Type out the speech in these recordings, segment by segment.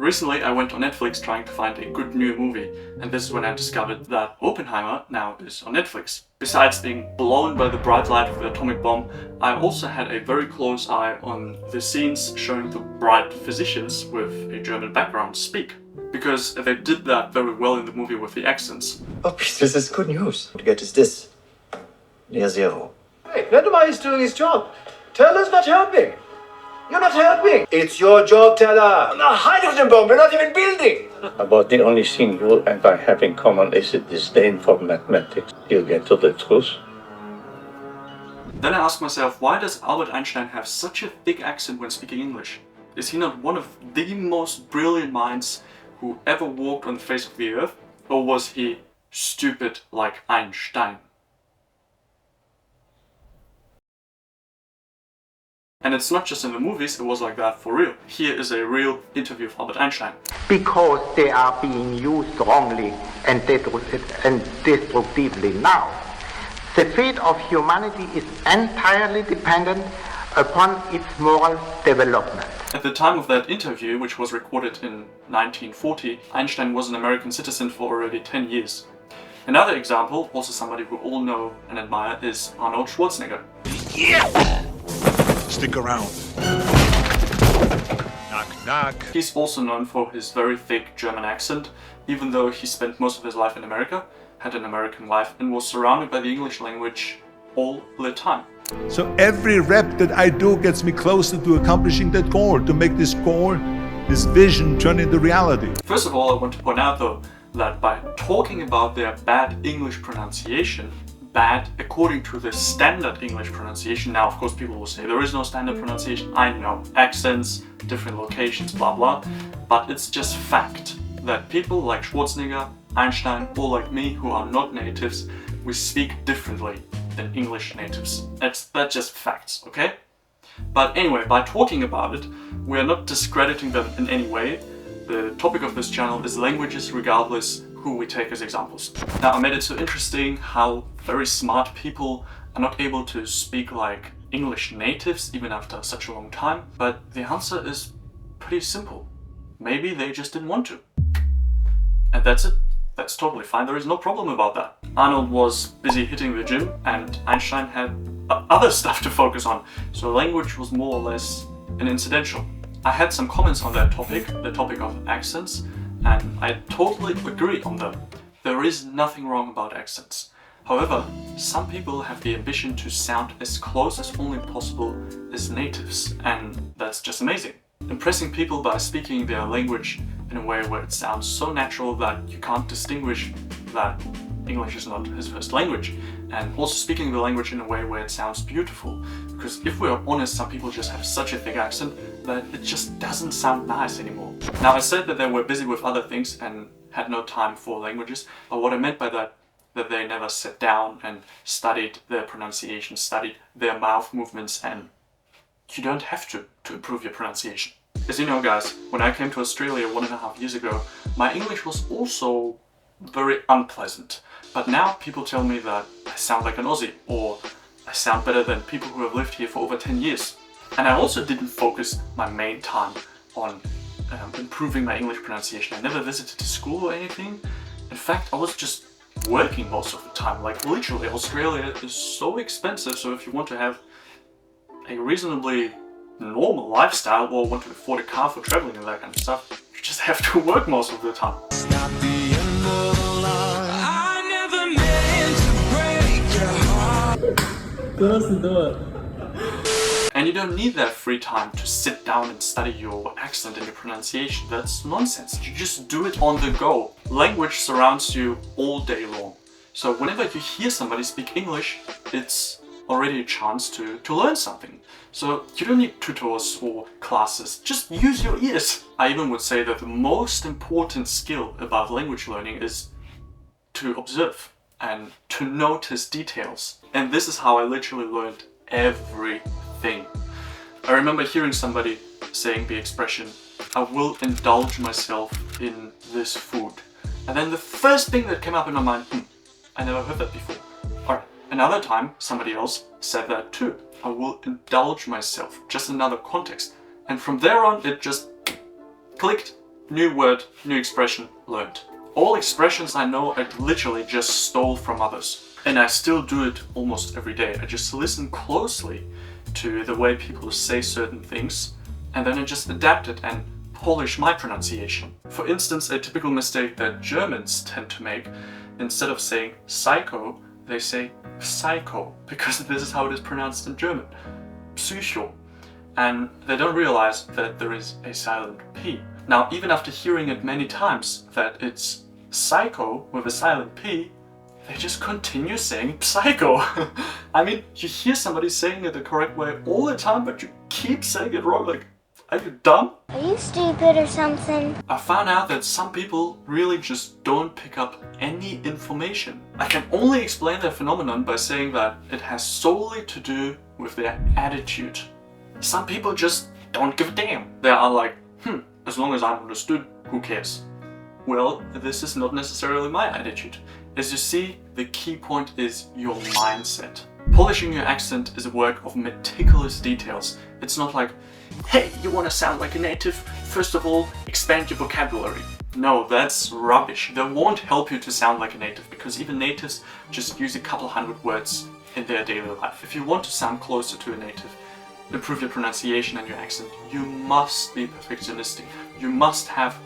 Recently I went on Netflix trying to find a good new movie, and this is when I discovered that Oppenheimer now is on Netflix. Besides being blown by the bright light of the atomic bomb, I also had a very close eye on the scenes showing the bright physicians with a German background speak, because they did that very well in the movie with the accents. Oh, this is good news. What you get is this. Near zero. Hey, Lindemeyer is doing his job. Teller's not helping. You're not helping. It's your job, Teller. The hydrogen bomb, we're not even building. About the only thing you and I have in common is a disdain for mathematics. You'll get to the truth. Then I asked myself, why does Albert Einstein have such a thick accent when speaking English? Is he not one of the most brilliant minds who ever walked on the face of the earth? Or was he stupid like Einstein? And it's not just in the movies, it was like that for real. Here is a real interview of Albert Einstein. Because they are being used wrongly and destructively now. The fate of humanity is entirely dependent upon its moral development. At the time of that interview, which was recorded in 1940, Einstein was an American citizen for already 10 years. Another example, also somebody we all know and admire, is Arnold Schwarzenegger. Yeah! Stick around. Knock, knock. He's also known for his very thick German accent, even though he spent most of his life in America, had an American wife, and was surrounded by the English language all the time. So every rep that I do gets me closer to accomplishing that goal, to make this goal, this vision turn into reality. First of all, I want to point out though, that by talking about their bad English pronunciation, bad according to the standard English pronunciation. Now, of course, people will say there is no standard pronunciation. I know, accents, different locations, blah blah. But it's just fact that people like Schwarzenegger, Einstein, or like me who are not natives, we speak differently than English natives. That's just facts, okay? But anyway, by talking about it, we are not discrediting them in any way. The topic of this channel is languages regardless who we take as examples. Now, I made it so interesting how very smart people are not able to speak like English natives even after such a long time, but the answer is pretty simple. Maybe they just didn't want to. And that's it. That's totally fine. There is no problem about that. Arnold was busy hitting the gym and Einstein had other stuff to focus on, so language was more or less an incidental. I had some comments on that topic, the topic of accents, and I totally agree on them. There is nothing wrong about accents. However, some people have the ambition to sound as close as only possible as natives, and that's just amazing. Impressing people by speaking their language in a way where it sounds so natural that you can't distinguish that English is not his first language, and also speaking the language in a way where it sounds beautiful. Because if we're honest, some people just have such a thick accent that it just doesn't sound nice anymore. Now, I said that they were busy with other things and had no time for languages, but what I meant by that they never sat down and studied their pronunciation, studied their mouth movements, and you don't have to improve your pronunciation. As you know, guys, when I came to Australia 1.5 years ago, my English was also very unpleasant. But now people tell me that I sound like an Aussie, or I sound better than people who have lived here for over 10 years. And I also didn't focus my main time on improving my English pronunciation. I never visited a school or anything. In fact, I was just working most of the time. Like literally, Australia is so expensive, so if you want to have a reasonably normal lifestyle or want to afford a car for traveling and that kind of stuff, you just have to work most of the time. And you don't need that free time to sit down and study your accent and your pronunciation. That's nonsense. You just do it on the go. Language surrounds you all day long. So whenever you hear somebody speak English, it's already a chance to learn something. So you don't need tutors or classes, just use your ears. I even would say that the most important skill about language learning is to observe and to notice details. And this is how I literally learned everything. I remember hearing somebody saying the expression, I will indulge myself in this food. And then the first thing that came up in my mind, I never heard that before. Alright, another time somebody else said that too. I will indulge myself, just another context. And from there on it just clicked. New word, new expression, learned. All expressions I know I literally just stole from others. And I still do it almost every day. I just listen closely to the way people say certain things, and then I just adapt it and polish my pronunciation. For instance, a typical mistake that Germans tend to make, instead of saying psycho, they say psycho, because this is how it is pronounced in German. Psycho. And they don't realize that there is a silent P. Now, even after hearing it many times that it's psycho with a silent P, they just continue saying psycho. I mean, you hear somebody saying it the correct way all the time, but you keep saying it wrong. Like, are you dumb? Are you stupid or something? I found out that some people really just don't pick up any information. I can only explain their phenomenon by saying that it has solely to do with their attitude. Some people just don't give a damn. They are like, as long as I'm understood, who cares? Well, this is not necessarily my attitude. As you see, the key point is your mindset. Polishing your accent is a work of meticulous details. It's not like, hey, you want to sound like a native? First of all, expand your vocabulary. No, that's rubbish. That won't help you to sound like a native, because even natives just use a couple hundred words in their daily life. If you want to sound closer to a native, improve your pronunciation and your accent, you must be perfectionistic. You must have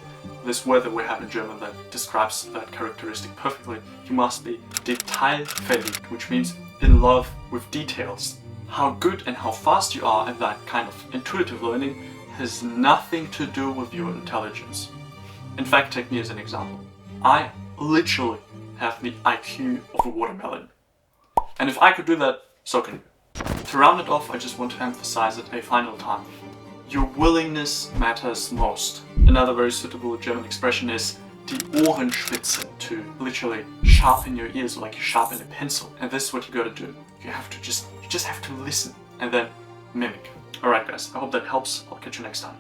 this word that we have in German that describes that characteristic perfectly. You must be detailverliebt, which means in love with details. How good and how fast you are at that kind of intuitive learning has nothing to do with your intelligence. In fact, take me as an example. I literally have the IQ of a watermelon. And if I could do that, so can you. To round it off, I just want to emphasize it a final time. Your willingness matters most. Another very suitable German expression is die Ohren spitzen, to literally sharpen your ears like you sharpen a pencil. And this is what you gotta do. You just have to listen and then mimic. Alright guys, I hope that helps. I'll catch you next time.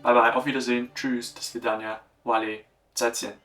Bye bye, auf Wiedersehen, tschüss, до свидания, Wally, 再见.